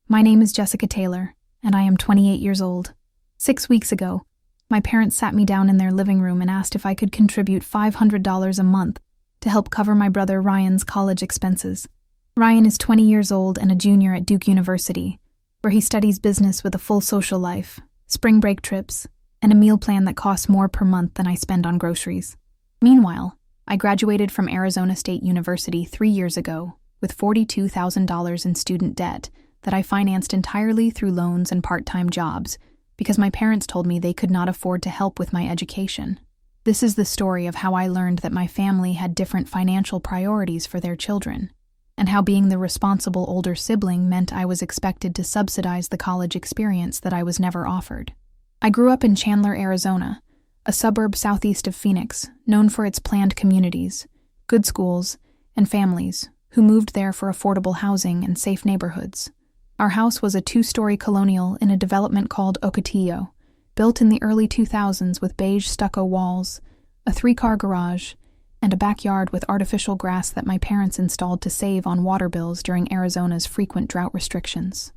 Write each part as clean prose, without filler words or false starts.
My name is Jessica Taylor, and I am 28 years old. 6 weeks ago, my parents sat me down in their living room and asked if I could contribute $500 a month to help cover my brother Ryan's college expenses. Ryan is 20 years old and a junior at Duke University, where he studies business with a full social life, spring break trips, and a meal plan that costs more per month than I spend on groceries. Meanwhile, I graduated from Arizona State University 3 years ago with $42,000 in student debt that I financed entirely through loans and part-time jobs because my parents told me they could not afford to help with my education. This is the story of how I learned that my family had different financial priorities for their children, and how being the responsible older sibling meant I was expected to subsidize the college experience that I was never offered. I grew up in Chandler, Arizona, a suburb southeast of Phoenix, known for its planned communities, good schools, and families who moved there for affordable housing and safe neighborhoods. Our house was a 2-story colonial in a development called Ocotillo, built in the early 2000s with beige stucco walls, a 3-car garage, and a backyard with artificial grass that my parents installed to save on water bills during Arizona's frequent drought restrictions.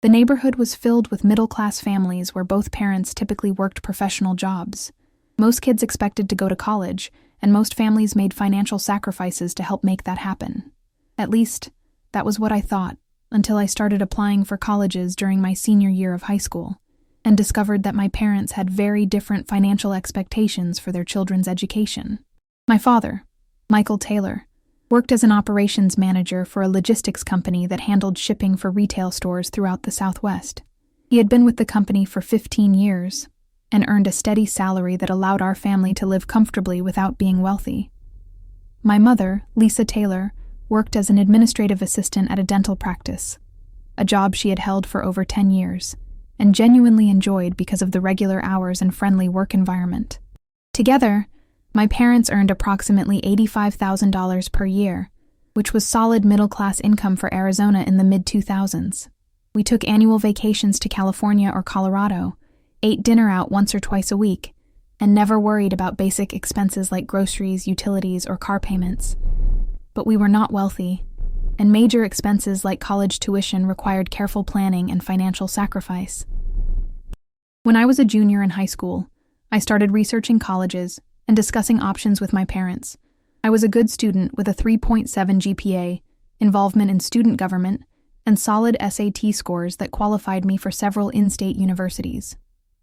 The neighborhood was filled with middle-class families where both parents typically worked professional jobs. Most kids expected to go to college, and most families made financial sacrifices to help make that happen. At least, that was what I thought, until I started applying for colleges during my senior year of high school, and discovered that my parents had very different financial expectations for their children's education. My father, Michael Taylor, worked as an operations manager for a logistics company that handled shipping for retail stores throughout the Southwest. He had been with the company for 15 years and earned a steady salary that allowed our family to live comfortably without being wealthy. My mother, Lisa Taylor, worked as an administrative assistant at a dental practice, a job she had held for over 10 years, and genuinely enjoyed because of the regular hours and friendly work environment. Together, my parents earned approximately $85,000 per year, which was solid middle-class income for Arizona in the mid-2000s. We took annual vacations to California or Colorado, ate dinner out once or twice a week, and never worried about basic expenses like groceries, utilities, or car payments. But we were not wealthy, and major expenses like college tuition required careful planning and financial sacrifice. When I was a junior in high school, I started researching colleges and discussing options with my parents. I was a good student with a 3.7 GPA, involvement in student government, and solid SAT scores that qualified me for several in-state universities.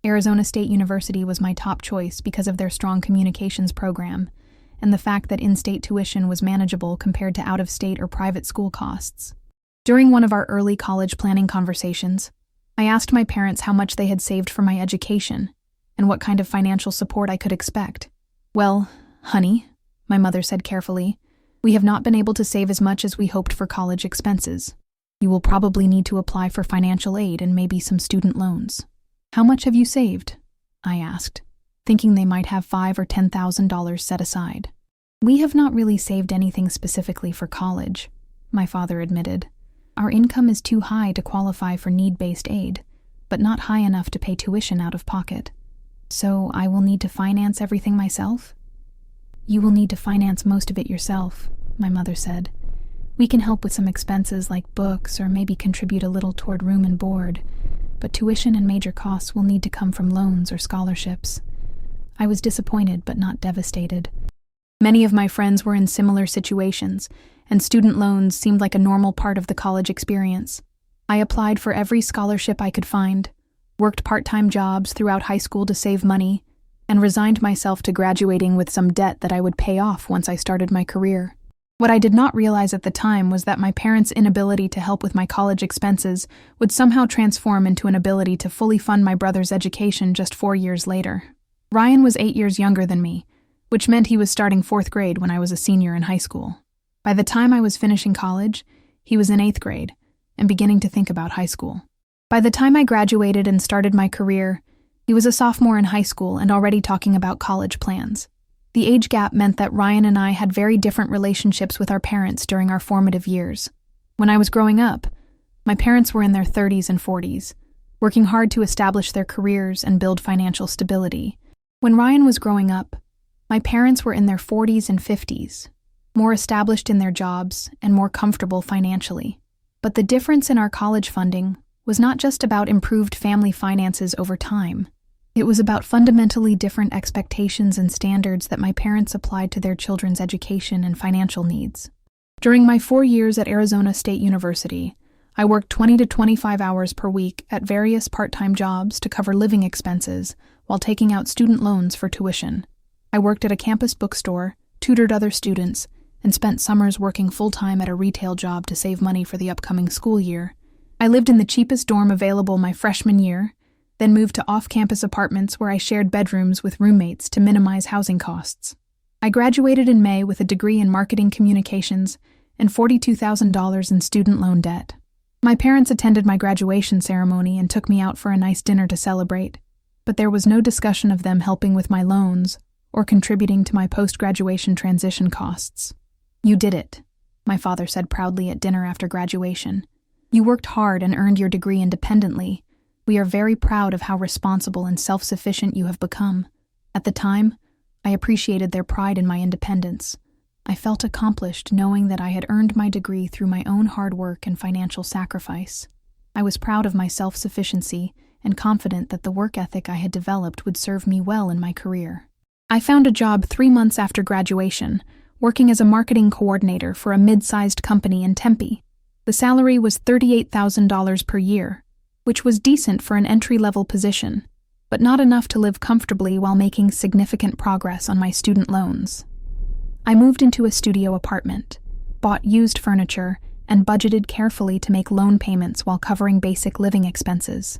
Arizona State University was my top choice because of their strong communications program and the fact that in-state tuition was manageable compared to out-of-state or private school costs. During one of our early college planning conversations, I asked my parents how much they had saved for my education and what kind of financial support I could expect. "Well, honey," my mother said carefully, "we have not been able to save as much as we hoped for college expenses. You will probably need to apply for financial aid and maybe some student loans." "How much have you saved?" I asked, thinking they might have $5,000 or $10,000 set aside. "We have not really saved anything specifically for college," my father admitted. "Our income is too high to qualify for need-based aid, but not high enough to pay tuition out of pocket. So I will need to finance everything myself?" "You will need to finance most of it yourself," my mother said. "We can help with some expenses like books or maybe contribute a little toward room and board, but tuition and major costs will need to come from loans or scholarships." I was disappointed but not devastated. Many of my friends were in similar situations, and student loans seemed like a normal part of the college experience. I applied for every scholarship I could find, worked part-time jobs throughout high school to save money, and resigned myself to graduating with some debt that I would pay off once I started my career. What I did not realize at the time was that my parents' inability to help with my college expenses would somehow transform into an ability to fully fund my brother's education just 4 years later. Ryan was 8 years younger than me, which meant he was starting 4th grade when I was a senior in high school. By the time I was finishing college, he was in 8th grade and beginning to think about high school. By the time I graduated and started my career, he was a sophomore in high school and already talking about college plans. The age gap meant that Ryan and I had very different relationships with our parents during our formative years. When I was growing up, my parents were in their 30s and 40s, working hard to establish their careers and build financial stability. When Ryan was growing up, my parents were in their 40s and 50s, more established in their jobs and more comfortable financially. But the difference in our college funding was not just about improved family finances over time. It was about fundamentally different expectations and standards that my parents applied to their children's education and financial needs. During my 4 years at Arizona State University, I worked 20 to 25 hours per week at various part-time jobs to cover living expenses while taking out student loans for tuition. I worked at a campus bookstore, tutored other students, and spent summers working full-time at a retail job to save money for the upcoming school year. I lived in the cheapest dorm available my freshman year, then moved to off-campus apartments where I shared bedrooms with roommates to minimize housing costs. I graduated in May with a degree in marketing communications and $42,000 in student loan debt. My parents attended my graduation ceremony and took me out for a nice dinner to celebrate, but there was no discussion of them helping with my loans or contributing to my post-graduation transition costs. "You did it," my father said proudly at dinner after graduation. "You worked hard and earned your degree independently. We are very proud of how responsible and self-sufficient you have become." At the time, I appreciated their pride in my independence. I felt accomplished knowing that I had earned my degree through my own hard work and financial sacrifice. I was proud of my self-sufficiency and confident that the work ethic I had developed would serve me well in my career. I found a job 3 months after graduation, working as a marketing coordinator for a mid-sized company in Tempe. The salary was $38,000 per year, which was decent for an entry-level position, but not enough to live comfortably while making significant progress on my student loans. I moved into a studio apartment, bought used furniture, and budgeted carefully to make loan payments while covering basic living expenses.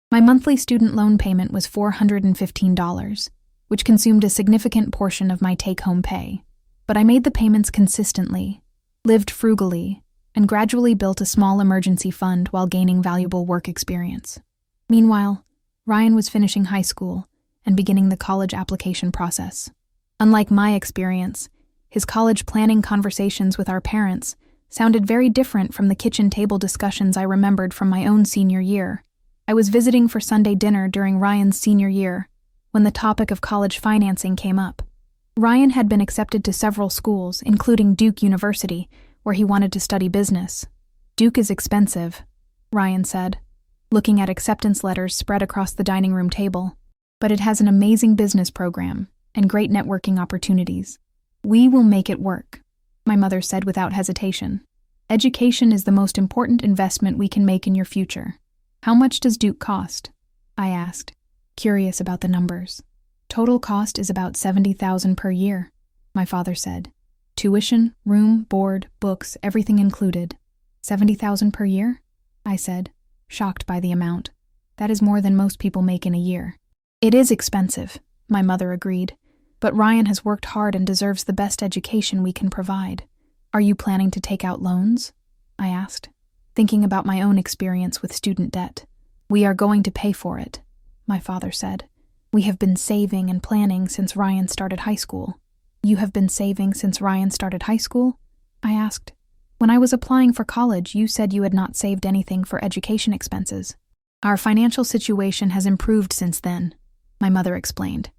My monthly student loan payment was $415, which consumed a significant portion of my take-home pay. But I made the payments consistently, lived frugally, and gradually built a small emergency fund while gaining valuable work experience. Meanwhile, Ryan was finishing high school and beginning the college application process. Unlike my experience, his college planning conversations with our parents sounded very different from the kitchen table discussions I remembered from my own senior year. I was visiting for Sunday dinner during Ryan's senior year when the topic of college financing came up. Ryan had been accepted to several schools, including Duke University, where he wanted to study business. "Duke is expensive," Ryan said, looking at acceptance letters spread across the dining room table. "But it has an amazing business program and great networking opportunities. We will make it work," my mother said without hesitation. "Education is the most important investment we can make in your future." "How much does Duke cost?" I asked, curious about the numbers. "Total cost is about $70,000 per year," my father said. "Tuition, room, board, books, everything included." $70,000 per year? I said, shocked by the amount. "That is more than most people make in a year." "It is expensive," my mother agreed, "but Ryan has worked hard and deserves the best education we can provide." "Are you planning to take out loans?" I asked, thinking about my own experience with student debt. "We are going to pay for it," my father said. "We have been saving and planning since Ryan started high school." "You have been saving since Ryan started high school?" I asked. "When I was applying for college, you said you had not saved anything for education expenses." "Our financial situation has improved since then," my mother explained.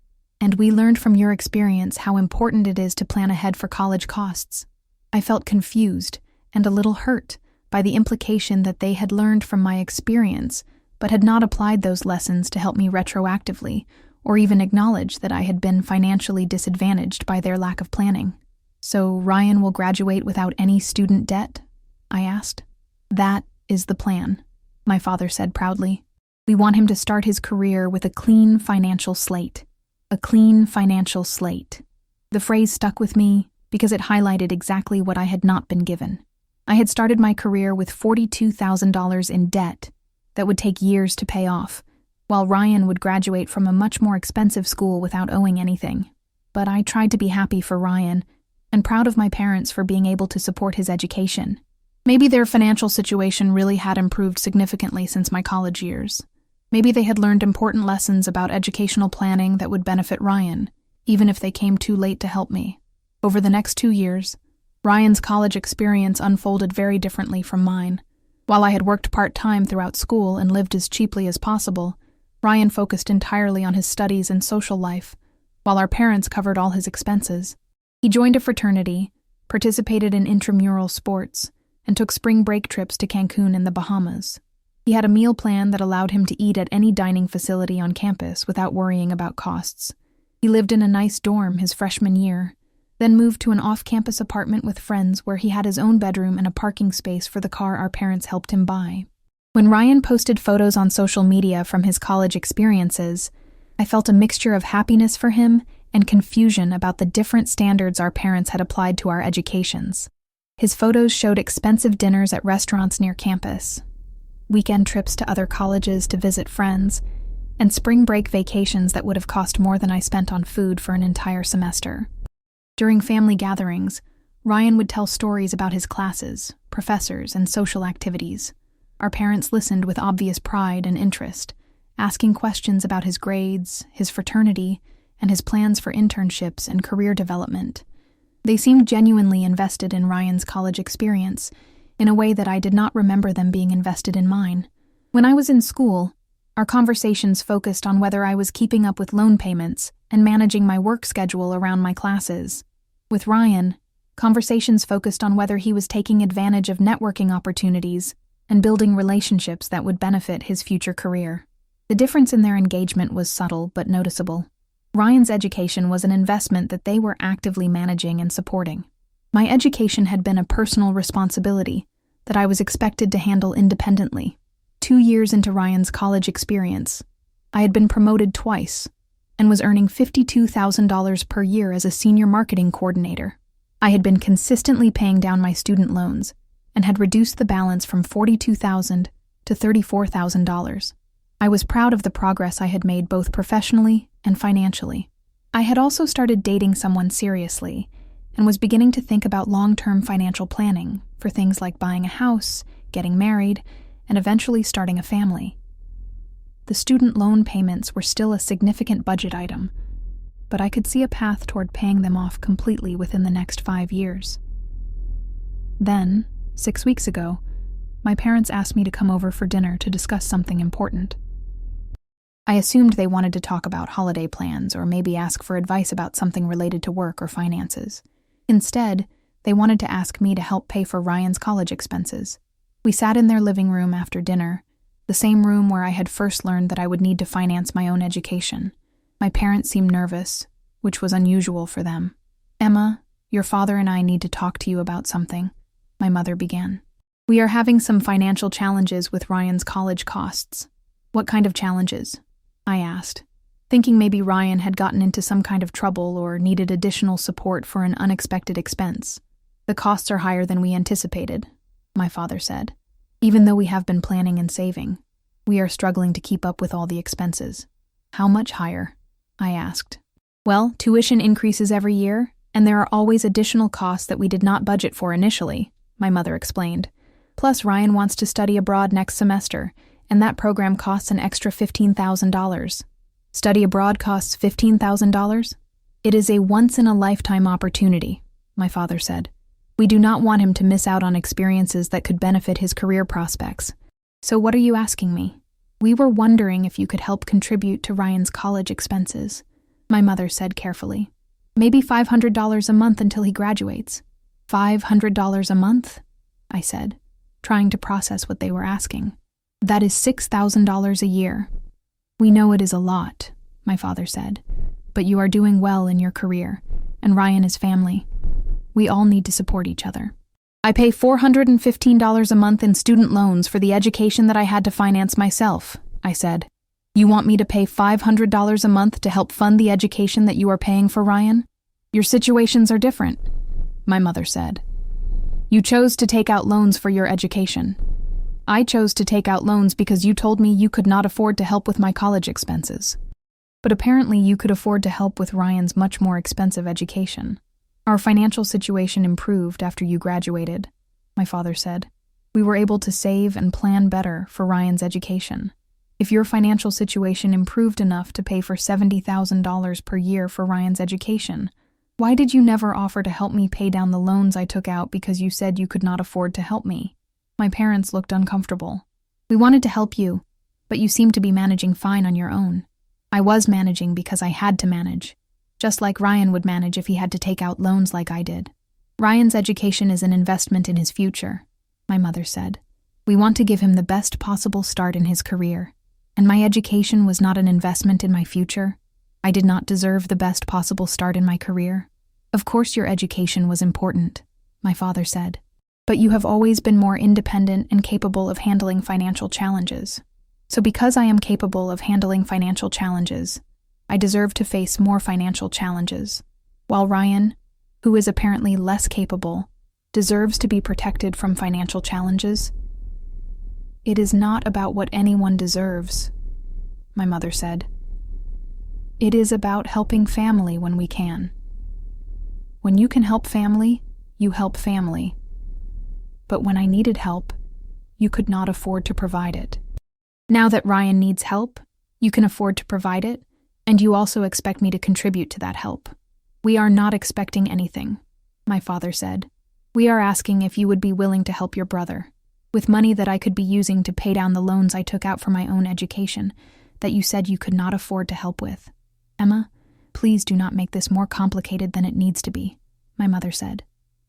"And we learned from your experience how important it is to plan ahead for college costs." I felt confused and a little hurt by the implication that they had learned from my experience, but had not applied those lessons to help me retroactively, or even acknowledge that I had been financially disadvantaged by their lack of planning. "So Ryan will graduate without any student debt?" I asked. "That is the plan," my father said proudly. "We want him to start his career with a clean financial slate." A clean financial slate. The phrase stuck with me because it highlighted exactly what I had not been given. I had started my career with $42,000 in debt that would take years to pay off, while Ryan would graduate from a much more expensive school without owing anything. But I tried to be happy for Ryan and proud of my parents for being able to support his education. Maybe their financial situation really had improved significantly since my college years. Maybe they had learned important lessons about educational planning that would benefit Ryan, even if they came too late to help me. Over the next 2 years, Ryan's college experience unfolded very differently from mine. While I had worked part-time throughout school and lived as cheaply as possible, Ryan focused entirely on his studies and social life, while our parents covered all his expenses. He joined a fraternity, participated in intramural sports, and took spring break trips to Cancun and the Bahamas. He had a meal plan that allowed him to eat at any dining facility on campus without worrying about costs. He lived in a nice dorm his freshman year, then moved to an off-campus apartment with friends where he had his own bedroom and a parking space for the car our parents helped him buy. When Ryan posted photos on social media from his college experiences, I felt a mixture of happiness for him and confusion about the different standards our parents had applied to our educations. His photos showed expensive dinners at restaurants near campus, weekend trips to other colleges to visit friends, and spring break vacations that would have cost more than I spent on food for an entire semester. During family gatherings, Ryan would tell stories about his classes, professors, and social activities. Our parents listened with obvious pride and interest, asking questions about his grades, his fraternity, and his plans for internships and career development. They seemed genuinely invested in Ryan's college experience, in a way that I did not remember them being invested in mine. When I was in school, our conversations focused on whether I was keeping up with loan payments and managing my work schedule around my classes. With Ryan, conversations focused on whether he was taking advantage of networking opportunities and building relationships that would benefit his future career. The difference in their engagement was subtle but noticeable. Ryan's education was an investment that they were actively managing and supporting. My education had been a personal responsibility that I was expected to handle independently. 2 years into Ryan's college experience, I had been promoted twice and was earning $52,000 per year as a senior marketing coordinator. I had been consistently paying down my student loans and had reduced the balance from $42,000 to $34,000. I was proud of the progress I had made both professionally and financially. I had also started dating someone seriously and was beginning to think about long-term financial planning for things like buying a house, getting married, and eventually starting a family. The student loan payments were still a significant budget item, but I could see a path toward paying them off completely within the next 5 years. Then, 6 weeks ago, my parents asked me to come over for dinner to discuss something important. I assumed they wanted to talk about holiday plans or maybe ask for advice about something related to work or finances. Instead, they wanted to ask me to help pay for Ryan's college expenses. We sat in their living room after dinner, the same room where I had first learned that I would need to finance my own education. My parents seemed nervous, which was unusual for them. "Emma, your father and I need to talk to you about something," my mother began. "We are having some financial challenges with Ryan's college costs." "What kind of challenges?" I asked, thinking maybe Ryan had gotten into some kind of trouble or needed additional support for an unexpected expense. "The costs are higher than we anticipated," my father said. "Even though we have been planning and saving, we are struggling to keep up with all the expenses." "How much higher?" I asked. "Well, tuition increases every year, and there are always additional costs that we did not budget for initially," my mother explained. "Plus, Ryan wants to study abroad next semester, and that program costs an extra $15,000. Study abroad costs $15,000? "It is a once-in-a-lifetime opportunity," my father said. "We do not want him to miss out on experiences that could benefit his career prospects. So what are you asking me?" "We were wondering if you could help contribute to Ryan's college expenses," my mother said carefully. "Maybe $500 a month until he graduates." $500 a month? I said, trying to process what they were asking. "That is $6,000 a year." "We know it is a lot," my father said, "but you are doing well in your career, and Ryan is family. We all need to support each other." "I pay $415 a month in student loans for the education that I had to finance myself," I said. "You want me to pay $500 a month to help fund the education that you are paying for Ryan? Your situations are different," my mother said. "You chose to take out loans for your education. I chose to take out loans because you told me you could not afford to help with my college expenses. But apparently you could afford to help with Ryan's much more expensive education. Our financial situation improved after you graduated," my father said. "We were able to save and plan better for Ryan's education. If your financial situation improved enough to pay for $70,000 per year for Ryan's education, why did you never offer to help me pay down the loans I took out because you said you could not afford to help me?" My parents looked uncomfortable. "We wanted to help you, but you seem to be managing fine on your own." "I was managing because I had to manage, just like Ryan would manage if he had to take out loans like I did. Ryan's education is an investment in his future. my mother said. We want to give him the best possible start in his career. And my education was not an investment in my future. I did not deserve the best possible start in my career. Of course your education was important, my father said. But you have always been more independent and capable of handling financial challenges. So because I am capable of handling financial challenges, I deserve to face more financial challenges, while Ryan, who is apparently less capable, deserves to be protected from financial challenges. It is not about what anyone deserves, my mother said. It is about helping family when we can. When you can help family, you help family. But when I needed help, you could not afford to provide it. Now that Ryan needs help, you can afford to provide it, and you also expect me to contribute to that help. We are not expecting anything, my father said. We are asking if you would be willing to help your brother, with money that I could be using to pay down the loans I took out for my own education, that you said you could not afford to help with. Emma, please do not make this more complicated than it needs to be, my mother said.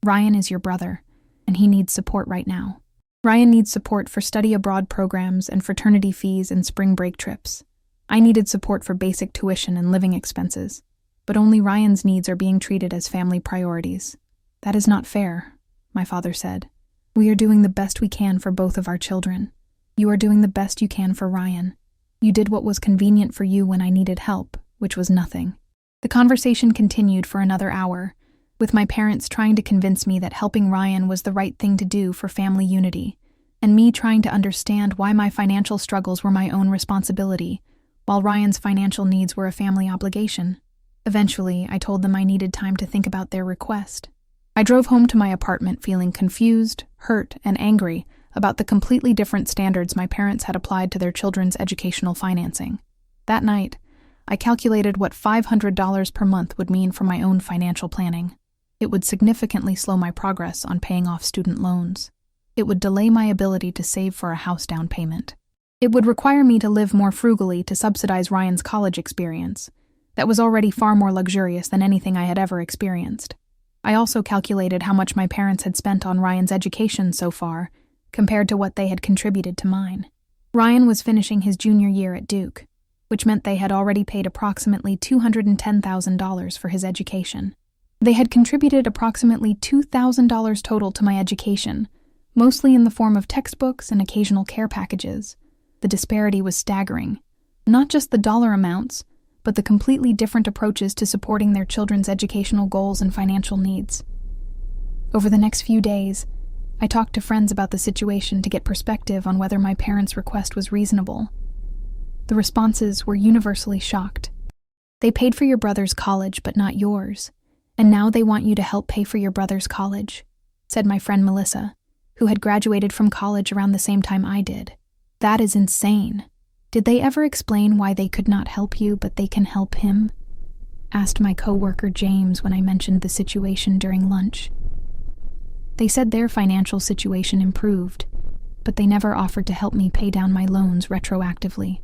Ryan is your brother, and he needs support right now. Ryan needs support for study abroad programs and fraternity fees and spring break trips. I needed support for basic tuition and living expenses, but only Ryan's needs are being treated as family priorities. That is not fair, my father said. We are doing the best we can for both of our children. You are doing the best you can for Ryan. You did what was convenient for you when I needed help, which was nothing. The conversation continued for another hour, with my parents trying to convince me that helping Ryan was the right thing to do for family unity, and me trying to understand why my financial struggles were my own responsibility, while Ryan's financial needs were a family obligation. Eventually, I told them I needed time to think about their request. I drove home to my apartment feeling confused, hurt, and angry about the completely different standards my parents had applied to their children's educational financing. That night, I calculated what $500 per month would mean for my own financial planning. It would significantly slow my progress on paying off student loans. It would delay my ability to save for a house down payment. It would require me to live more frugally to subsidize Ryan's college experience. That was already far more luxurious than anything I had ever experienced. I also calculated how much my parents had spent on Ryan's education so far, compared to what they had contributed to mine. Ryan was finishing his junior year at Duke, which meant they had already paid approximately $210,000 for his education. They had contributed approximately $2,000 total to my education, mostly in the form of textbooks and occasional care packages. The disparity was staggering. Not just the dollar amounts, but the completely different approaches to supporting their children's educational goals and financial needs. Over the next few days, I talked to friends about the situation to get perspective on whether my parents' request was reasonable. The responses were universally shocked. They paid for your brother's college, but not yours. And now they want you to help pay for your brother's college, said my friend Melissa, who had graduated from college around the same time I did. That is insane. Did they ever explain why they could not help you, but they can help him? Asked my coworker James when I mentioned the situation during lunch. They said their financial situation improved, but they never offered to help me pay down my loans retroactively.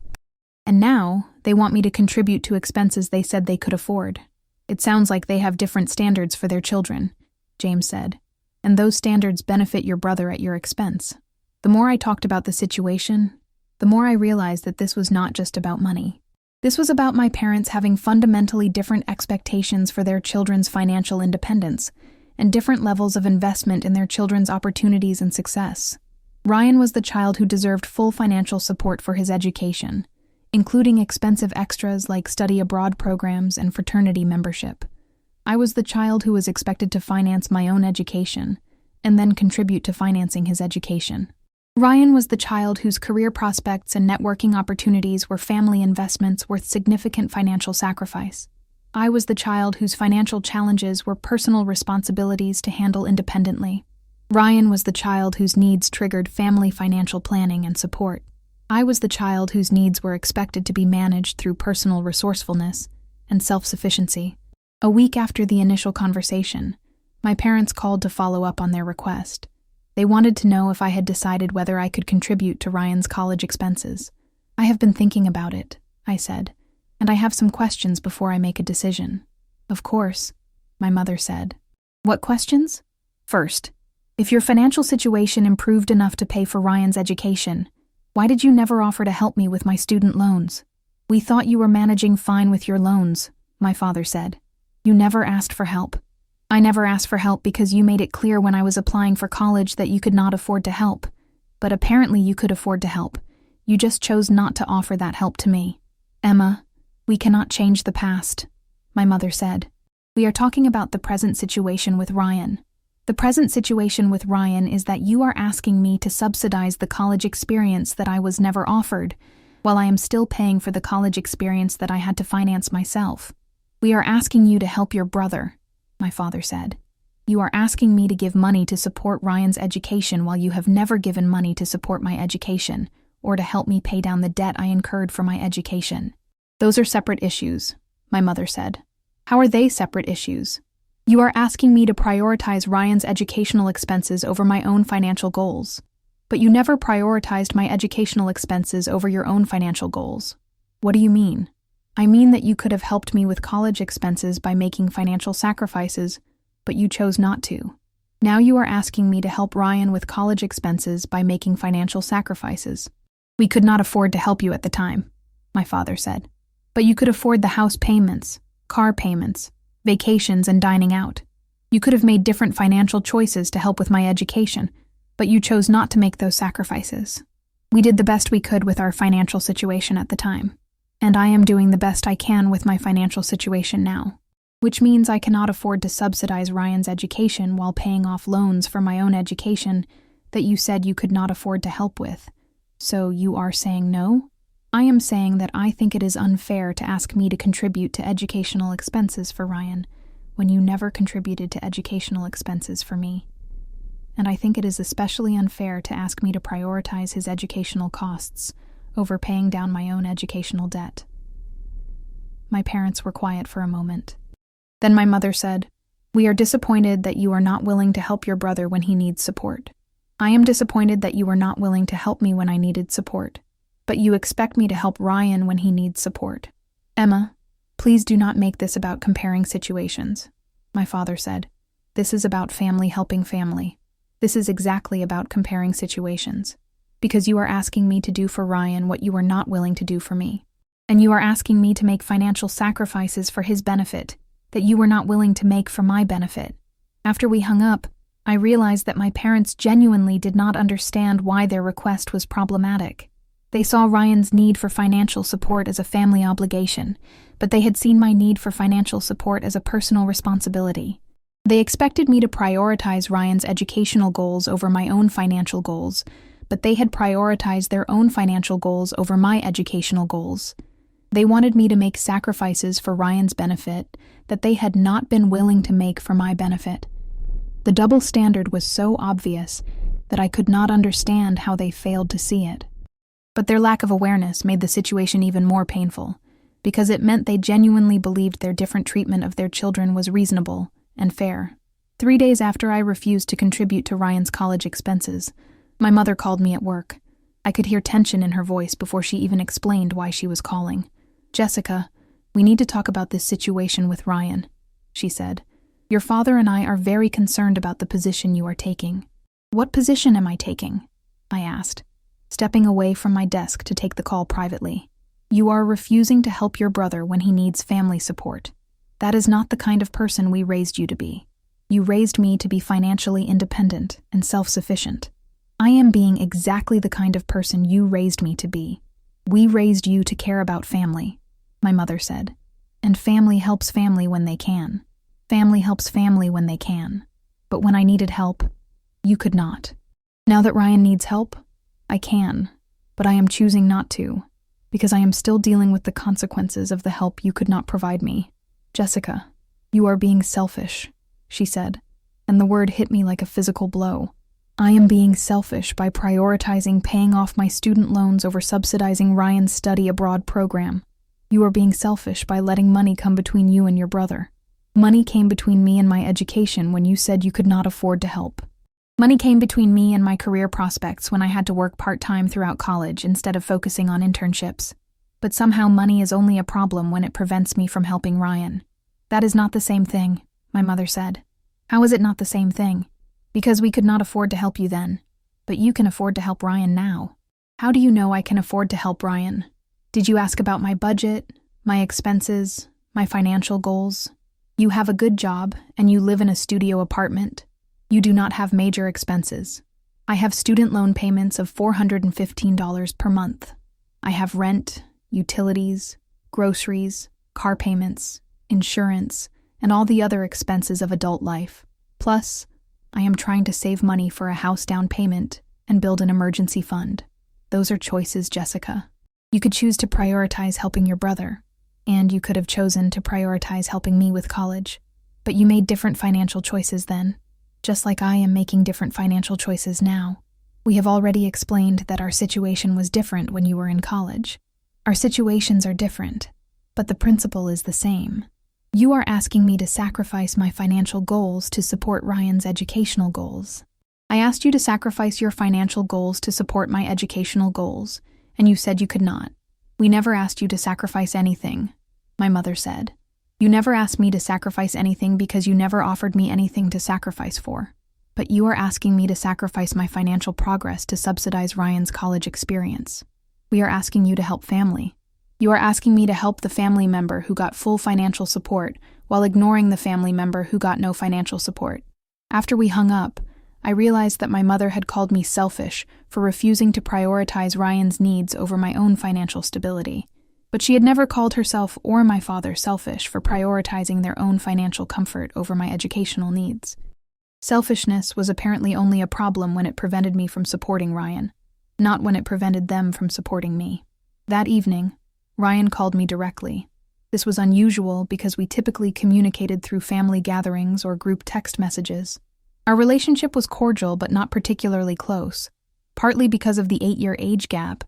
And now, they want me to contribute to expenses they said they could afford. It sounds like they have different standards for their children, James said, and those standards benefit your brother at your expense. The more I talked about the situation, the more I realized that this was not just about money. This was about my parents having fundamentally different expectations for their children's financial independence and different levels of investment in their children's opportunities and success. Ryan was the child who deserved full financial support for his education, including expensive extras like study abroad programs and fraternity membership. I was the child who was expected to finance my own education and then contribute to financing his education. Ryan was the child whose career prospects and networking opportunities were family investments worth significant financial sacrifice. I was the child whose financial challenges were personal responsibilities to handle independently. Ryan was the child whose needs triggered family financial planning and support. I was the child whose needs were expected to be managed through personal resourcefulness and self-sufficiency. A week after the initial conversation, my parents called to follow up on their request. They wanted to know if I had decided whether I could contribute to Ryan's college expenses. I have been thinking about it, I said, and I have some questions before I make a decision. Of course, my mother said. What questions? First, If your financial situation improved enough to pay for Ryan's education, why did you never offer to help me with my student loans? We thought you were managing fine with your loans, my father said. You never asked for help. I never asked for help because you made it clear when I was applying for college that you could not afford to help. But apparently you could afford to help. You just chose not to offer that help to me. Emma, we cannot change the past, my mother said. We are talking about the present situation with Ryan. The present situation with Ryan is that you are asking me to subsidize the college experience that I was never offered, while I am still paying for the college experience that I had to finance myself. We are asking you to help your brother, my father said. You are asking me to give money to support Ryan's education while you have never given money to support my education, or to help me pay down the debt I incurred for my education. Those are separate issues, my mother said. How are they separate issues? You are asking me to prioritize Ryan's educational expenses over my own financial goals. But you never prioritized my educational expenses over your own financial goals. What do you mean? I mean that you could have helped me with college expenses by making financial sacrifices, but you chose not to. Now you are asking me to help Ryan with college expenses by making financial sacrifices. We could not afford to help you at the time, my father said. But you could afford the house payments, car payments, vacations, and dining out. You could have made different financial choices to help with my education, but you chose not to make those sacrifices. We did the best we could with our financial situation at the time, and I am doing the best I can with my financial situation now, which means I cannot afford to subsidize Ryan's education while paying off loans for my own education that you said you could not afford to help with. So you are saying no? I am saying that I think it is unfair to ask me to contribute to educational expenses for Ryan when you never contributed to educational expenses for me. And I think it is especially unfair to ask me to prioritize his educational costs over paying down my own educational debt. My parents were quiet for a moment. Then my mother said, "We are disappointed that you are not willing to help your brother when he needs support. I am disappointed that you were not willing to help me when I needed support. But you expect me to help Ryan when he needs support. Emma, please do not make this about comparing situations," my father said. "This is about family helping family. This is exactly about comparing situations. Because you are asking me to do for Ryan what you are not willing to do for me. And you are asking me to make financial sacrifices for his benefit that you were not willing to make for my benefit. After we hung up, I realized that my parents genuinely did not understand why their request was problematic. They saw Ryan's need for financial support as a family obligation, but they had seen my need for financial support as a personal responsibility. They expected me to prioritize Ryan's educational goals over my own financial goals, but they had prioritized their own financial goals over my educational goals. They wanted me to make sacrifices for Ryan's benefit that they had not been willing to make for my benefit. The double standard was so obvious that I could not understand how they failed to see it. But their lack of awareness made the situation even more painful, because it meant they genuinely believed their different treatment of their children was reasonable and fair. 3 days after I refused to contribute to Ryan's college expenses, my mother called me at work. I could hear tension in her voice before she even explained why she was calling. "Jessica, we need to talk about this situation with Ryan," she said. "Your father and I are very concerned about the position you are taking." "What position am I taking?" I asked, stepping away from my desk to take the call privately. "You are refusing to help your brother when he needs family support. That is not the kind of person we raised you to be. You raised me to be financially independent and self-sufficient. I am being exactly the kind of person you raised me to be. We raised you to care about family," my mother said. "And family helps family when they can. Family helps family when they can. But when I needed help, you could not. Now that Ryan needs help, I can, but I am choosing not to, because I am still dealing with the consequences of the help you could not provide me." "Jessica, you are being selfish," she said, and the word hit me like a physical blow. "I am being selfish by prioritizing paying off my student loans over subsidizing Ryan's study abroad program. You are being selfish by letting money come between you and your brother. Money came between me and my education when you said you could not afford to help. Money came between me and my career prospects when I had to work part-time throughout college instead of focusing on internships. But somehow money is only a problem when it prevents me from helping Ryan." "That is not the same thing," my mother said. "How is it not the same thing?" Because we could not afford to help you then, but you can afford to help Ryan now. How do you know I can afford to help Ryan? Did you ask about my budget, my expenses, my financial goals? You have a good job and you live in a studio apartment. You do not have major expenses. I have student loan payments of $415 per month. I have rent, utilities, groceries, car payments, insurance, and all the other expenses of adult life. Plus, I am trying to save money for a house down payment and build an emergency fund. Those are choices, Jessica. You could choose to prioritize helping your brother, and you could have chosen to prioritize helping me with college. But you made different financial choices then, just like I am making different financial choices now. We have already explained that our situation was different when you were in college. Our situations are different, but the principle is the same. You are asking me to sacrifice my financial goals to support Ryan's educational goals. I asked you to sacrifice your financial goals to support my educational goals, and you said you could not. We never asked you to sacrifice anything, my mother said. You never asked me to sacrifice anything because you never offered me anything to sacrifice for. But you are asking me to sacrifice my financial progress to subsidize Ryan's college experience. We are asking you to help family. You are asking me to help the family member who got full financial support while ignoring the family member who got no financial support. After we hung up, I realized that my mother had called me selfish for refusing to prioritize Ryan's needs over my own financial stability. But she had never called herself or my father selfish for prioritizing their own financial comfort over my educational needs. Selfishness was apparently only a problem when it prevented me from supporting Ryan, not when it prevented them from supporting me. That evening, Ryan called me directly. This was unusual because we typically communicated through family gatherings or group text messages. Our relationship was cordial but not particularly close, partly because of the 8-year age gap,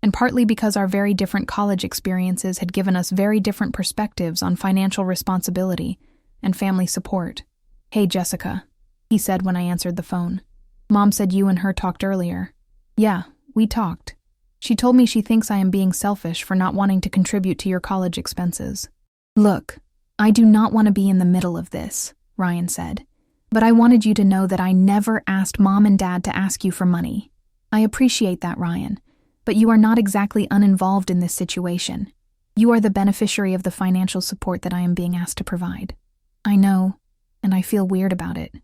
and partly because our very different college experiences had given us very different perspectives on financial responsibility and family support. "Hey, Jessica," he said when I answered the phone. "Mom said you and her talked earlier." "Yeah, we talked. She told me she thinks I am being selfish for not wanting to contribute to your college expenses." "Look, I do not want to be in the middle of this," Ryan said. "But I wanted you to know that I never asked Mom and Dad to ask you for money. I appreciate that, Ryan, but you are not exactly uninvolved in this situation. You are the beneficiary of the financial support that I am being asked to provide. I know, and I feel weird about it,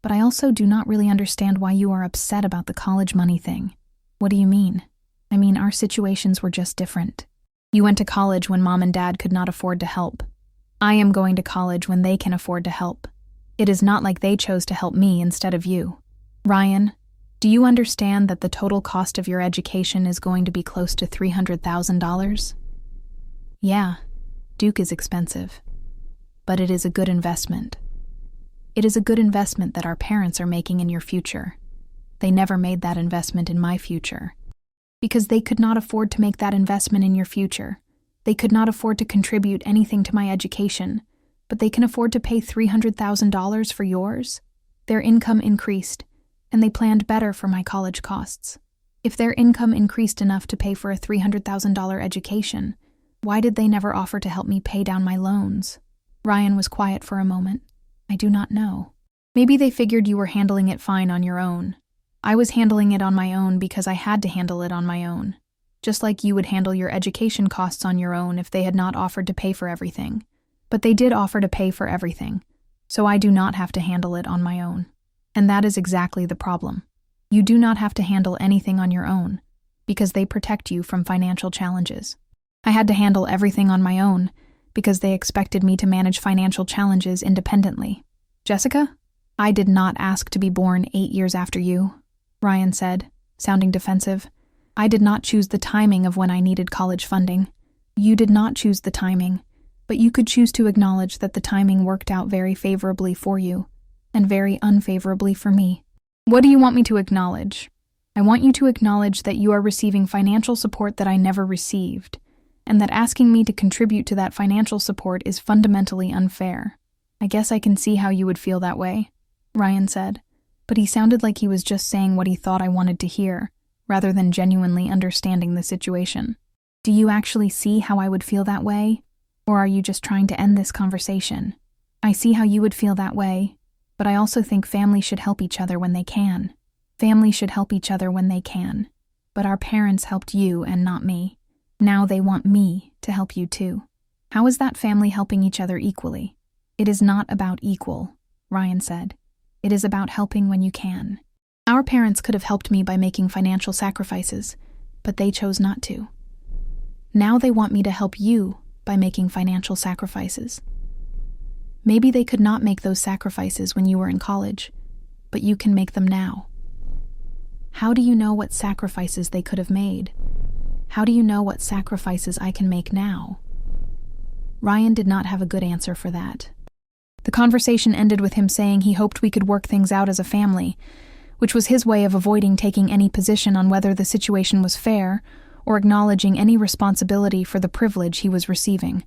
but I also do not really understand why you are upset about the college money thing." "What do you mean?" "I mean, our situations were just different. You went to college when Mom and Dad could not afford to help. I am going to college when they can afford to help. It is not like they chose to help me instead of you. Ryan, do you understand that the total cost of your education is going to be close to $300,000? Yeah, Duke is expensive, but it is a good investment. It is a good investment that our parents are making in your future. They never made that investment in my future. Because they could not afford to make that investment in your future. They could not afford to contribute anything to my education, but they can afford to pay $300,000 for yours. Their income increased, and they planned better for my college costs. If their income increased enough to pay for a $300,000 education, why did they never offer to help me pay down my loans?" Ryan was quiet for a moment. "I do not know. Maybe they figured you were handling it fine on your own. I was handling it on my own because I had to handle it on my own. Just like you would handle your education costs on your own if they had not offered to pay for everything. But they did offer to pay for everything, so I do not have to handle it on my own. And that is exactly the problem. You do not have to handle anything on your own, because they protect you from financial challenges. I had to handle everything on my own, because they expected me to manage financial challenges independently. Jessica, I did not ask to be born 8 years after you," Ryan said, sounding defensive. "I did not choose the timing of when I needed college funding. You did not choose the timing, but you could choose to acknowledge that the timing worked out very favorably for you, and very unfavorably for me. What do you want me to acknowledge? I want you to acknowledge that you are receiving financial support that I never received, and that asking me to contribute to that financial support is fundamentally unfair. I guess I can see how you would feel that way," Ryan said, but he sounded like he was just saying what he thought I wanted to hear, rather than genuinely understanding the situation. "Do you actually see how I would feel that way? Or are you just trying to end this conversation?" "I see how you would feel that way, But I also think family should help each other when they can. Family should help each other when they can. But our parents helped you and not me. Now they want me to help you too. How is that family helping each other equally? It is not about equal, Ryan said. It is about helping when you can. Our parents could have helped me by making financial sacrifices, but they chose not to. Now they want me to help you by making financial sacrifices. Maybe they could not make those sacrifices when you were in college, but you can make them now. How do you know what sacrifices they could have made? How do you know what sacrifices I can make now? Ryan did not have a good answer for that. The conversation ended with him saying he hoped we could work things out as a family, which was his way of avoiding taking any position on whether the situation was fair or acknowledging any responsibility for the privilege he was receiving.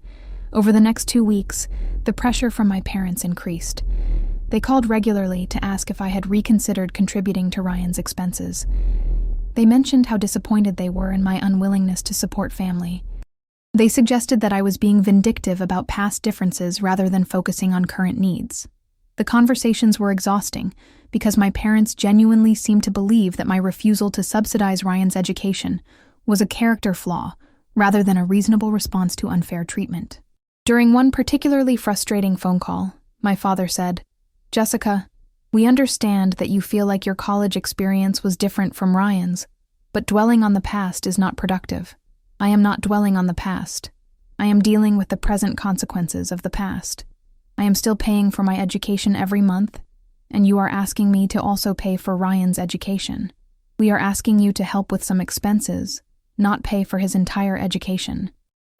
Over the next 2 weeks, the pressure from my parents increased. They called regularly to ask if I had reconsidered contributing to Ryan's expenses. They mentioned how disappointed they were in my unwillingness to support family. They suggested that I was being vindictive about past differences rather than focusing on current needs. The conversations were exhausting because my parents genuinely seemed to believe that my refusal to subsidize Ryan's education was a character flaw rather than a reasonable response to unfair treatment. During one particularly frustrating phone call, my father said, "Jessica, we understand that you feel like your college experience was different from Ryan's, but dwelling on the past is not productive. I am not dwelling on the past. I am dealing with the present consequences of the past. I am still paying for my education every month, and you are asking me to also pay for Ryan's education. We are asking you to help with some expenses, not pay for his entire education.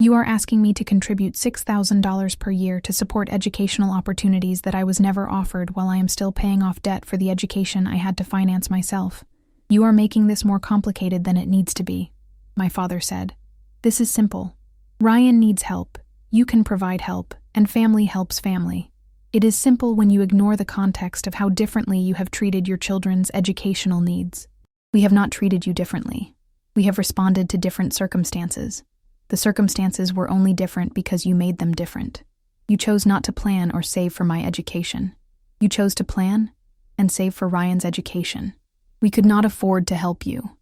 You are asking me to contribute $6,000 per year to support educational opportunities that I was never offered while I am still paying off debt for the education I had to finance myself. You are making this more complicated than it needs to be," my father said. "This is simple. Ryan needs help. You can provide help, and family helps family. It is simple when you ignore the context of how differently you have treated your children's educational needs. We have not treated you differently. We have responded to different circumstances. The circumstances were only different because you made them different. You chose not to plan or save for my education. You chose to plan and save for Ryan's education. We could not afford to help you,"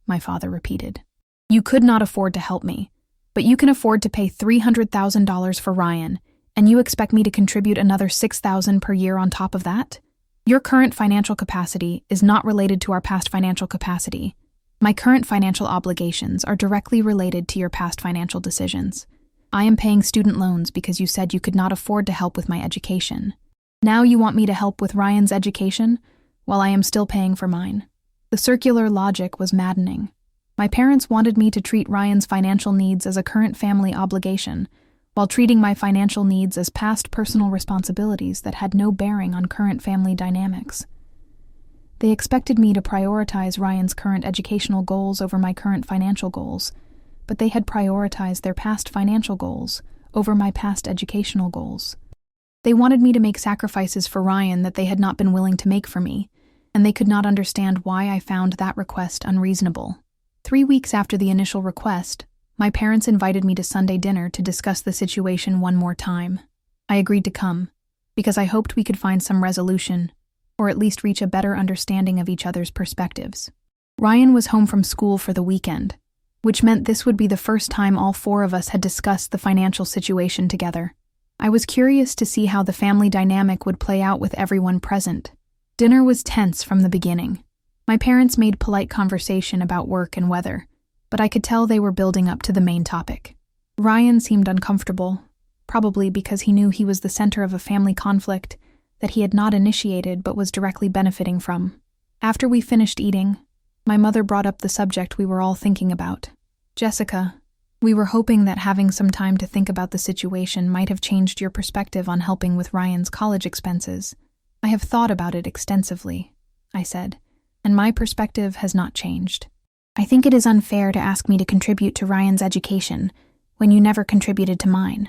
my father repeated. "You could not afford to help me, but you can afford to pay $300,000 for Ryan, and you expect me to contribute another $6,000 per year on top of that? Your current financial capacity is not related to our past financial capacity. My current financial obligations are directly related to your past financial decisions. I am paying student loans because you said you could not afford to help with my education. Now you want me to help with Ryan's education, while I am still paying for mine." The circular logic was maddening. My parents wanted me to treat Ryan's financial needs as a current family obligation, while treating my financial needs as past personal responsibilities that had no bearing on current family dynamics. They expected me to prioritize Ryan's current educational goals over my current financial goals, but they had prioritized their past financial goals over my past educational goals. They wanted me to make sacrifices for Ryan that they had not been willing to make for me, and they could not understand why I found that request unreasonable. 3 weeks after the initial request, my parents invited me to Sunday dinner to discuss the situation one more time. I agreed to come, because I hoped we could find some resolution, or at least reach a better understanding of each other's perspectives. Ryan was home from school for the weekend, which meant this would be the first time all 4 of us had discussed the financial situation together. I was curious to see how the family dynamic would play out with everyone present. Dinner was tense from the beginning. My parents made polite conversation about work and weather, but I could tell they were building up to the main topic. Ryan seemed uncomfortable, probably because he knew he was the center of a family conflict that he had not initiated but was directly benefiting from. After we finished eating, my mother brought up the subject we were all thinking about. "Jessica, we were hoping that having some time to think about the situation might have changed your perspective on helping with Ryan's college expenses. I have thought about it extensively," I said, "and my perspective has not changed. I think it is unfair to ask me to contribute to Ryan's education when you never contributed to mine.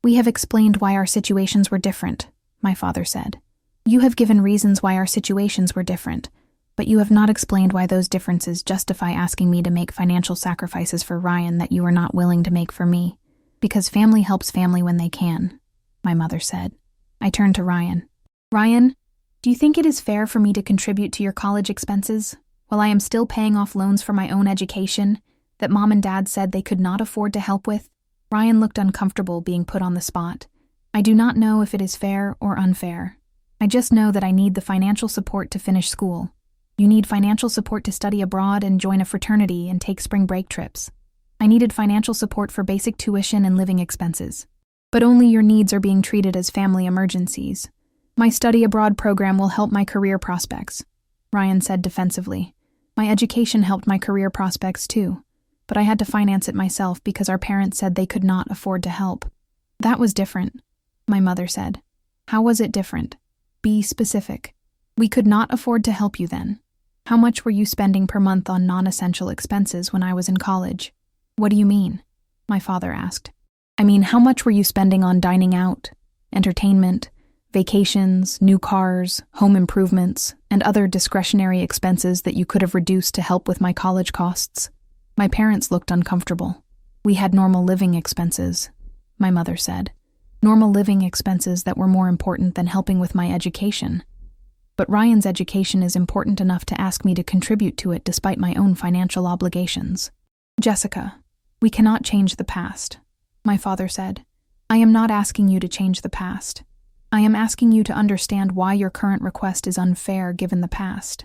We have explained why our situations were different," my father said. "You have given reasons why our situations were different, but you have not explained why those differences justify asking me to make financial sacrifices for Ryan that you are not willing to make for me. Because family helps family when they can," my mother said. I turned to Ryan. "Ryan, Do you think it is fair for me to contribute to your college expenses while I am still paying off loans for my own education that Mom and Dad said they could not afford to help with? Ryan looked uncomfortable being put on the spot. I do not know if it is fair or unfair. I just know that I need the financial support to finish school. You need financial support to study abroad and join a fraternity and take spring break trips. I needed financial support for basic tuition and living expenses. But only your needs are being treated as family emergencies. My study abroad program will help my career prospects, Ryan said defensively. My education helped my career prospects too, but I had to finance it myself because our parents said they could not afford to help. That was different, my mother said. How was it different? Be specific. We could not afford to help you then. How much were you spending per month on non-essential expenses when I was in college? What do you mean? My father asked. I mean, how much were you spending on dining out, entertainment, vacations, new cars, home improvements, and other discretionary expenses that you could have reduced to help with my college costs? My parents looked uncomfortable. We had normal living expenses, my mother said. Normal living expenses that were more important than helping with my education. But Ryan's education is important enough to ask me to contribute to it despite my own financial obligations. Jessica, we cannot change the past, my father said. I am not asking you to change the past. I am asking you to understand why your current request is unfair given the past.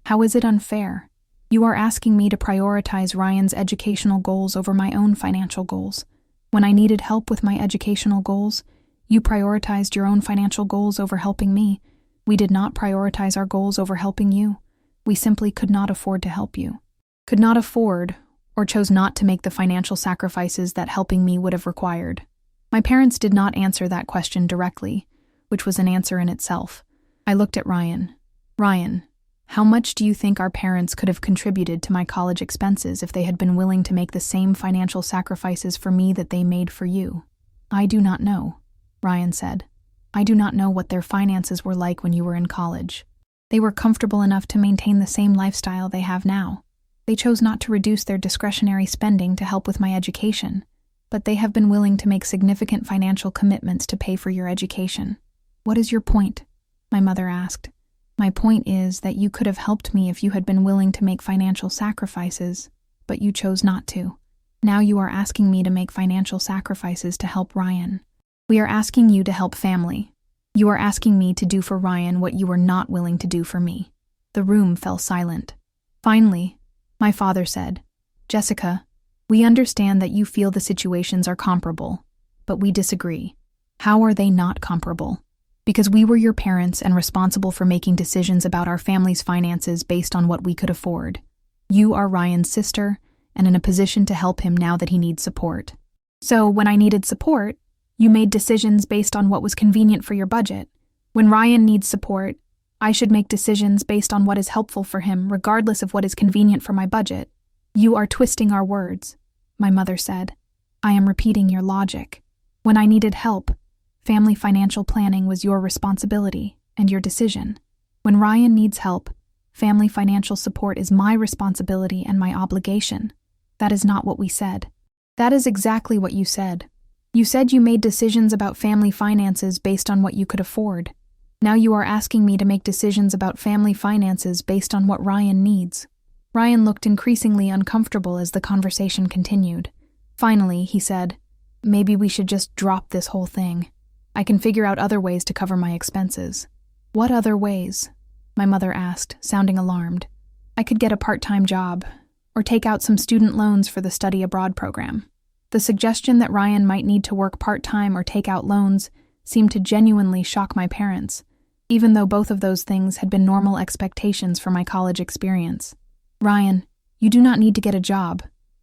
How is it unfair? You are asking me to prioritize Ryan's educational goals over my own financial goals. When I needed help with my educational goals, you prioritized your own financial goals over helping me. We did not prioritize our goals over helping you. We simply could not afford to help you. Could not afford, or chose not to make the financial sacrifices that helping me would have required. My parents did not answer that question directly, which was an answer in itself. I looked at Ryan. Ryan, how much do you think our parents could have contributed to my college expenses if they had been willing to make the same financial sacrifices for me that they made for you? I do not know, Ryan said. I do not know what their finances were like when you were in college. They were comfortable enough to maintain the same lifestyle they have now. They chose not to reduce their discretionary spending to help with my education, but they have been willing to make significant financial commitments to pay for your education. What is your point? My mother asked. My point is that you could have helped me if you had been willing to make financial sacrifices, but you chose not to. Now you are asking me to make financial sacrifices to help Ryan. We are asking you to help family. You are asking me to do for Ryan what you were not willing to do for me. The room fell silent. Finally, my father said, Jessica, we understand that you feel the situations are comparable, but we disagree. How are they not comparable? Because we were your parents and responsible for making decisions about our family's finances based on what we could afford. You are Ryan's sister and in a position to help him now that he needs support. So when I needed support, you made decisions based on what was convenient for your budget. When Ryan needs support, I should make decisions based on what is helpful for him regardless of what is convenient for my budget. You are twisting our words, my mother said. I am repeating your logic. When I needed help, family financial planning was your responsibility and your decision. When Ryan needs help, family financial support is my responsibility and my obligation. That is not what we said. That is exactly what you said. You said you made decisions about family finances based on what you could afford. Now you are asking me to make decisions about family finances based on what Ryan needs. Ryan looked increasingly uncomfortable as the conversation continued. Finally, he said, Maybe we should just drop this whole thing. I can figure out other ways to cover my expenses. What other ways? My mother asked, sounding alarmed. I could get a part-time job, or take out some student loans for the study abroad program. The suggestion that Ryan might need to work part-time or take out loans seemed to genuinely shock my parents, even though both of those things had been normal expectations for my college experience. Ryan, you do not need to get a job,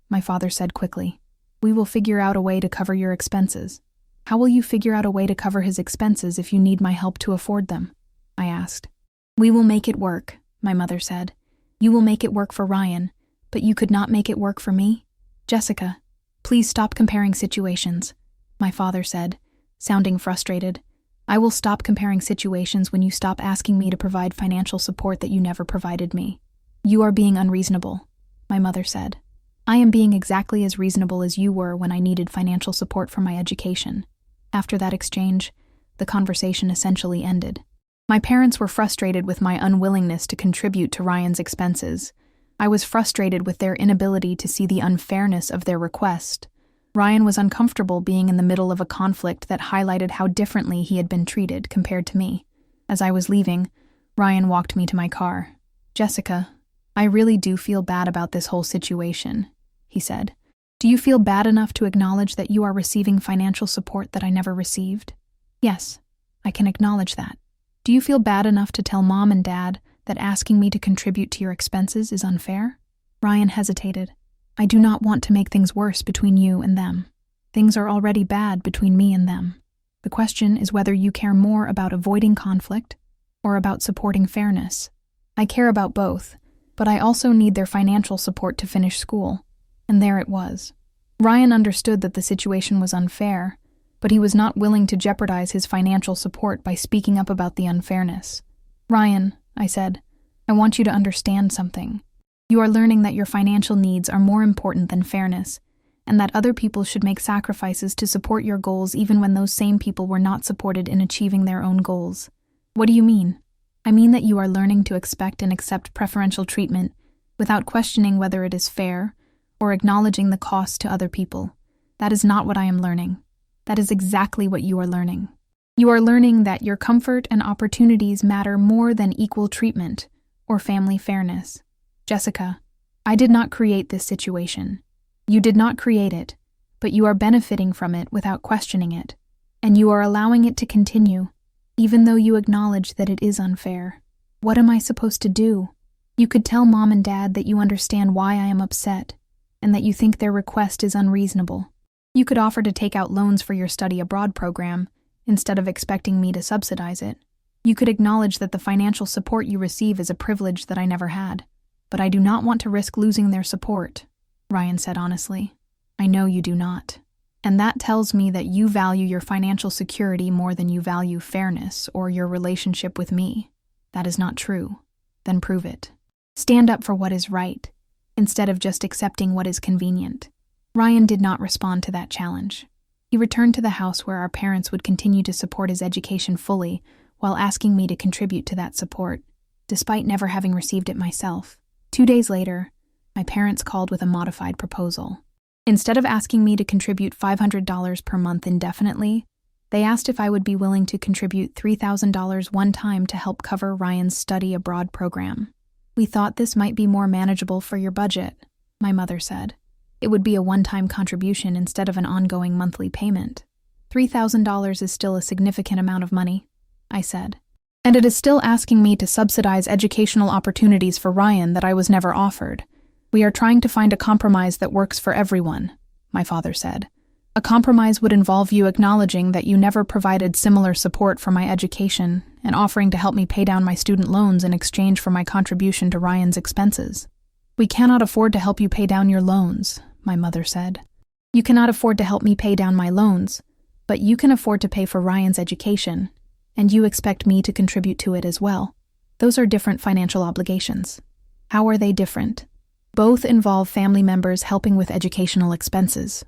my father said quickly. We will figure out a way to cover your expenses. How will you figure out a way to cover his expenses if you need my help to afford them? I asked. We will make it work, my mother said. You will make it work for Ryan, but you could not make it work for me? Jessica, please stop comparing situations, my father said, sounding frustrated. I will stop comparing situations when you stop asking me to provide financial support that you never provided me. You are being unreasonable, my mother said. I am being exactly as reasonable as you were when I needed financial support for my education. After that exchange, the conversation essentially ended. My parents were frustrated with my unwillingness to contribute to Ryan's expenses. I was frustrated with their inability to see the unfairness of their request. Ryan was uncomfortable being in the middle of a conflict that highlighted how differently he had been treated compared to me. As I was leaving, Ryan walked me to my car. "Jessica, I really do feel bad about this whole situation," he said. "Do you feel bad enough to acknowledge that you are receiving financial support that I never received?" "Yes, I can acknowledge that." "Do you feel bad enough to tell Mom and Dad that asking me to contribute to your expenses is unfair?" Ryan hesitated. "I do not want to make things worse between you and them. Things are already bad between me and them. The question is whether you care more about avoiding conflict or about supporting fairness." "I care about both, but I also need their financial support to finish school." And there it was. Ryan understood that the situation was unfair, but he was not willing to jeopardize his financial support by speaking up about the unfairness. "Ryan," I said, "I want you to understand something. You are learning that your financial needs are more important than fairness, and that other people should make sacrifices to support your goals even when those same people were not supported in achieving their own goals." "What do you mean?" "I mean that you are learning to expect and accept preferential treatment without questioning whether it is fair or acknowledging the cost to other people. That is not what I am learning. That is exactly what you are learning. You are learning that your comfort and opportunities matter more than equal treatment or family fairness." "Jessica, I did not create this situation. You did not create it, but you are benefiting from it without questioning it, and you are allowing it to continue, even though you acknowledge that it is unfair. What am I supposed to do? You could tell Mom and Dad that you understand why I am upset, and that you think their request is unreasonable. You could offer to take out loans for your study abroad program, instead of expecting me to subsidize it. You could acknowledge that the financial support you receive is a privilege that I never had. But I do not want to risk losing their support," Ryan said honestly. "I know you do not. And that tells me that you value your financial security more than you value fairness or your relationship with me. That is not true. Then prove it. Stand up for what is right, instead of just accepting what is convenient." Ryan did not respond to that challenge. He returned to the house where our parents would continue to support his education fully while asking me to contribute to that support, despite never having received it myself. 2 days later, my parents called with a modified proposal. Instead of asking me to contribute $500 per month indefinitely, they asked if I would be willing to contribute $3,000 one time to help cover Ryan's study abroad program. "We thought this might be more manageable for your budget," my mother said. "It would be a one-time contribution instead of an ongoing monthly payment." $3,000 is still a significant amount of money, I said. "And it is still asking me to subsidize educational opportunities for Ryan that I was never offered. We are trying to find a compromise that works for everyone," my father said. "A compromise would involve you acknowledging that you never provided similar support for my education and offering to help me pay down my student loans in exchange for my contribution to Ryan's expenses." "We cannot afford to help you pay down your loans," my mother said. "You cannot afford to help me pay down my loans, but you can afford to pay for Ryan's education, and you expect me to contribute to it as well. Those are different financial obligations." "How are they different?" "Both involve family members helping with educational expenses.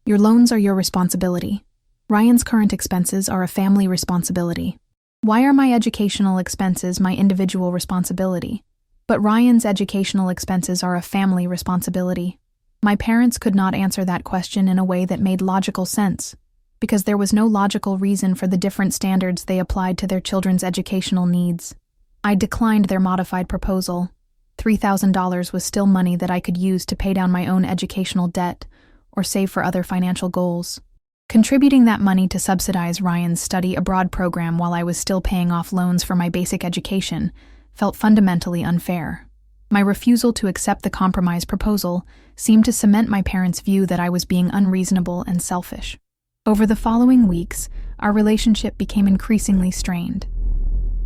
Your loans are your responsibility. Ryan's current expenses are a family responsibility. Why are my educational expenses my individual responsibility? But Ryan's educational expenses are a family responsibility." My parents could not answer that question in a way that made logical sense, because there was no logical reason for the different standards they applied to their children's educational needs. I declined their modified proposal. $3,000 was still money that I could use to pay down my own educational debt or save for other financial goals. Contributing that money to subsidize Ryan's study abroad program while I was still paying off loans for my basic education felt fundamentally unfair. My refusal to accept the compromise proposal seemed to cement my parents' view that I was being unreasonable and selfish. Over the following weeks, our relationship became increasingly strained.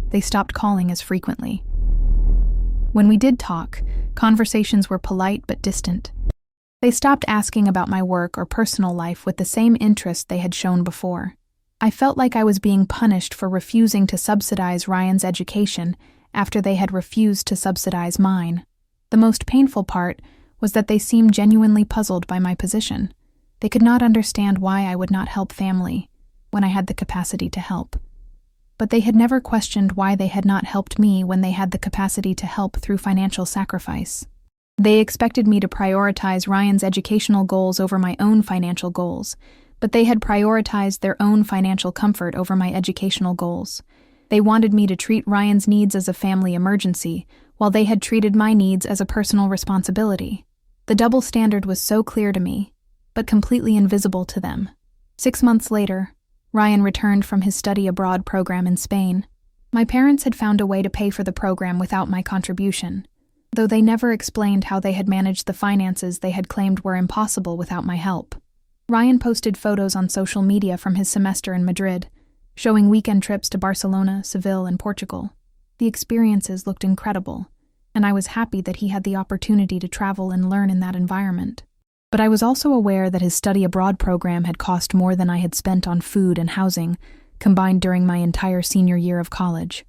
They stopped calling as frequently. When we did talk, conversations were polite but distant. They stopped asking about my work or personal life with the same interest they had shown before. I felt like I was being punished for refusing to subsidize Ryan's education after they had refused to subsidize mine. The most painful part was that they seemed genuinely puzzled by my position. They could not understand why I would not help family when I had the capacity to help. but they had never questioned why they had not helped me when they had the capacity to help through financial sacrifice. They expected me to prioritize Ryan's educational goals over my own financial goals, but they had prioritized their own financial comfort over my educational goals. They wanted me to treat Ryan's needs as a family emergency, while they had treated my needs as a personal responsibility. The double standard was so clear to me, but completely invisible to them. 6 months later, Ryan returned from his study abroad program in Spain. My parents had found a way to pay for the program without my contribution, though they never explained how they had managed the finances they had claimed were impossible without my help. Ryan posted photos on social media from his semester in Madrid, showing weekend trips to Barcelona, Seville, and Portugal. The experiences looked incredible, and I was happy that he had the opportunity to travel and learn in that environment. But I was also aware that his study abroad program had cost more than I had spent on food and housing, combined during my entire senior year of college.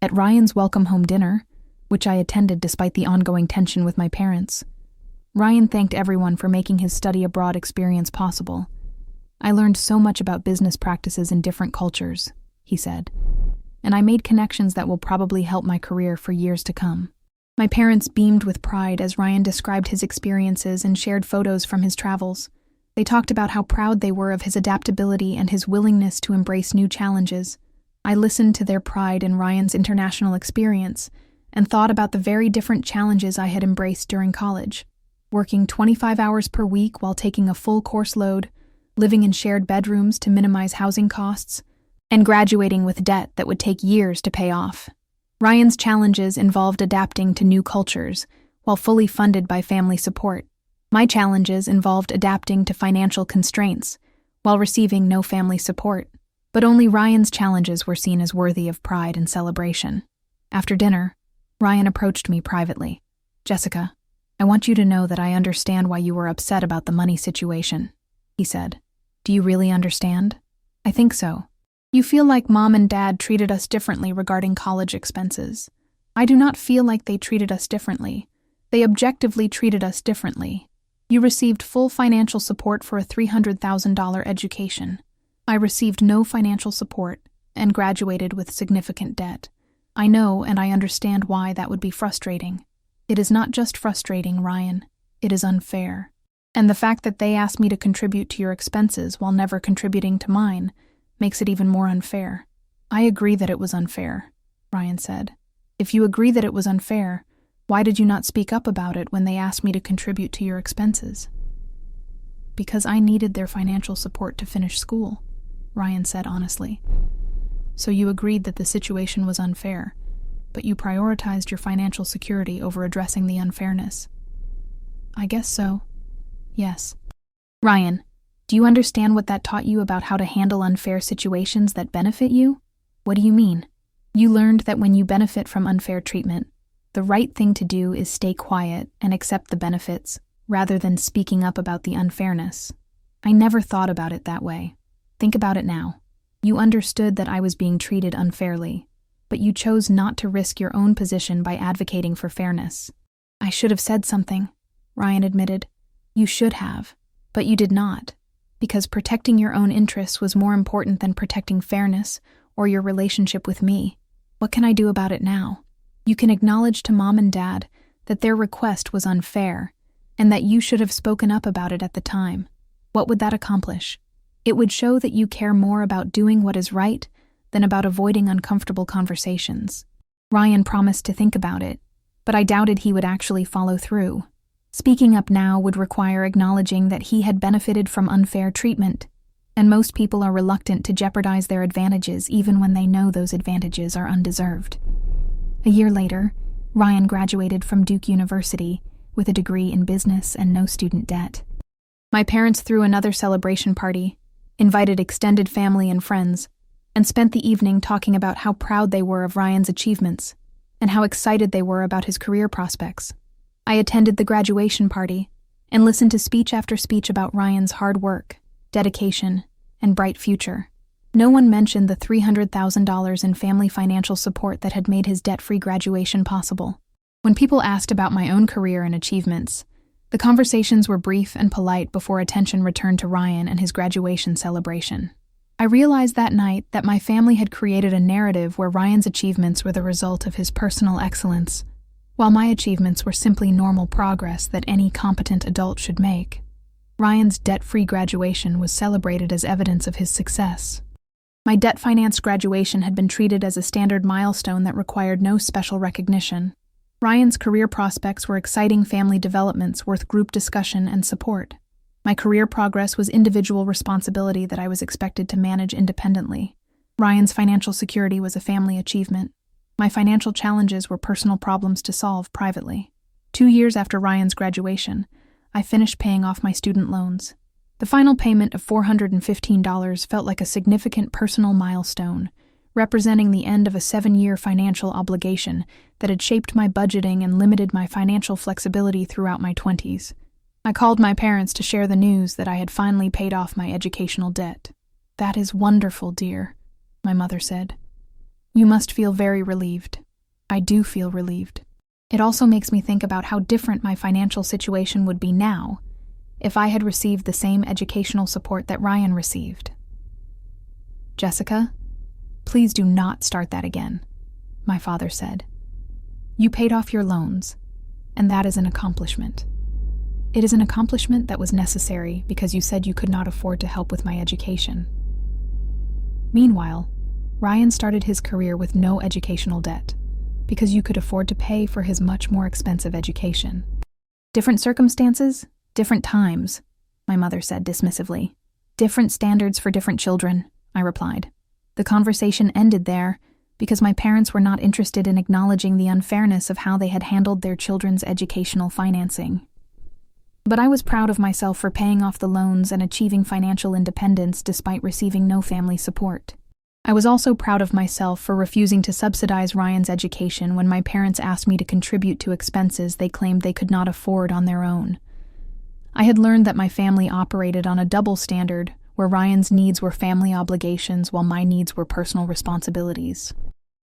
At Ryan's welcome home dinner, which I attended despite the ongoing tension with my parents, Ryan thanked everyone for making his study abroad experience possible. "I learned so much about business practices in different cultures," he said, "and I made connections that will probably help my career for years to come." My parents beamed with pride as Ryan described his experiences and shared photos from his travels. They talked about how proud they were of his adaptability and his willingness to embrace new challenges. I listened to their pride in Ryan's international experience and thought about the very different challenges I had embraced during college. Working 25 hours per week while taking a full course load, living in shared bedrooms to minimize housing costs, and graduating with debt that would take years to pay off. Ryan's challenges involved adapting to new cultures while fully funded by family support. My challenges involved adapting to financial constraints while receiving no family support. But only Ryan's challenges were seen as worthy of pride and celebration. After dinner, Ryan approached me privately. "Jessica, I want you to know that I understand why you were upset about the money situation," he said. "Do you really understand?" "I think so. You feel like Mom and Dad treated us differently regarding college expenses. I do not feel like they treated us differently. They objectively treated us differently. You received full financial support for a $300,000 education. I received no financial support and graduated with significant debt. I know and I understand why that would be frustrating. It is not just frustrating, Ryan. It is unfair. And the fact that they asked me to contribute to your expenses while never contributing to mine makes it even more unfair." "I agree that it was unfair," Ryan said. "If you agree that it was unfair, why did you not speak up about it when they asked me to contribute to your expenses?" "Because I needed their financial support to finish school," Ryan said honestly. "So you agreed that the situation was unfair, but you prioritized your financial security over addressing the unfairness." "I guess so. Yes." "Ryan, do you understand what that taught you about how to handle unfair situations that benefit you?" "What do you mean?" "You learned that when you benefit from unfair treatment, the right thing to do is stay quiet and accept the benefits, rather than speaking up about the unfairness." "I never thought about it that way. Think about it now. You understood that I was being treated unfairly, but you chose not to risk your own position by advocating for fairness." "I should have said something," Ryan admitted. "You should have, but you did not, because protecting your own interests was more important than protecting fairness or your relationship with me. What can I do about it now? You can acknowledge to Mom and Dad that their request was unfair and that you should have spoken up about it at the time. What would that accomplish? It would show that you care more about doing what is right than about avoiding uncomfortable conversations." Ryan promised to think about it, but I doubted he would actually follow through. Speaking up now would require acknowledging that he had benefited from unfair treatment, and most people are reluctant to jeopardize their advantages even when they know those advantages are undeserved. A year later, Ryan graduated from Duke University with a degree in business and no student debt. My parents threw another celebration party, invited extended family and friends, and spent the evening talking about how proud they were of Ryan's achievements and how excited they were about his career prospects. I attended the graduation party and listened to speech after speech about Ryan's hard work, dedication, and bright future. No one mentioned the $300,000 in family financial support that had made his debt-free graduation possible. When people asked about my own career and achievements, the conversations were brief and polite before attention returned to Ryan and his graduation celebration. I realized that night that my family had created a narrative where Ryan's achievements were the result of his personal excellence, while my achievements were simply normal progress that any competent adult should make. Ryan's debt-free graduation was celebrated as evidence of his success. My debt-financed graduation had been treated as a standard milestone that required no special recognition. Ryan's career prospects were exciting family developments worth group discussion and support. My career progress was individual responsibility that I was expected to manage independently. Ryan's financial security was a family achievement. My financial challenges were personal problems to solve privately. 2 years after Ryan's graduation, I finished paying off my student loans. The final payment of $415 felt like a significant personal milestone, representing the end of a 7-year financial obligation that had shaped my budgeting and limited my financial flexibility throughout my 20s. I called my parents to share the news that I had finally paid off my educational debt. "That is wonderful, dear," my mother said. "You must feel very relieved." I do feel relieved. It also makes me think about how different my financial situation would be now if I had received the same educational support that Ryan received. "Jessica, please do not start that again," my father said. "You paid off your loans, and that is an accomplishment. It is an accomplishment that was necessary because you said you could not afford to help with my education." Meanwhile, Ryan started his career with no educational debt because you could afford to pay for his much more expensive education. "Different circumstances, different times," my mother said dismissively. "Different standards for different children," I replied. The conversation ended there because my parents were not interested in acknowledging the unfairness of how they had handled their children's educational financing. But I was proud of myself for paying off the loans and achieving financial independence despite receiving no family support. I was also proud of myself for refusing to subsidize Ryan's education when my parents asked me to contribute to expenses they claimed they could not afford on their own. I had learned that my family operated on a double standard, where Ryan's needs were family obligations while my needs were personal responsibilities.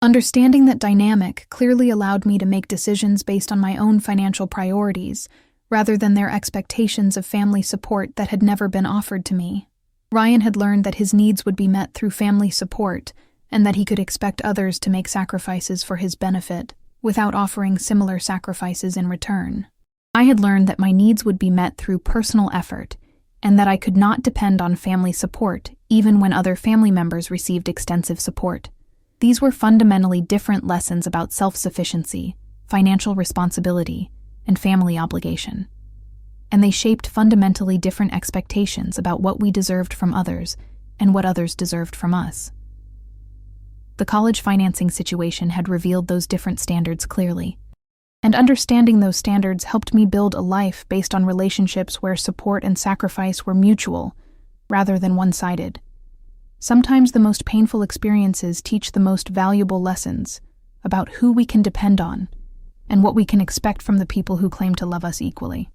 Understanding that dynamic clearly allowed me to make decisions based on my own financial priorities, rather than their expectations of family support that had never been offered to me. Ryan had learned that his needs would be met through family support, and that he could expect others to make sacrifices for his benefit, without offering similar sacrifices in return. I had learned that my needs would be met through personal effort, and that I could not depend on family support even when other family members received extensive support. These were fundamentally different lessons about self-sufficiency, financial responsibility, and family obligation. And they shaped fundamentally different expectations about what we deserved from others and what others deserved from us. The college financing situation had revealed those different standards clearly, and understanding those standards helped me build a life based on relationships where support and sacrifice were mutual, rather than one-sided. Sometimes the most painful experiences teach the most valuable lessons about who we can depend on and what we can expect from the people who claim to love us equally.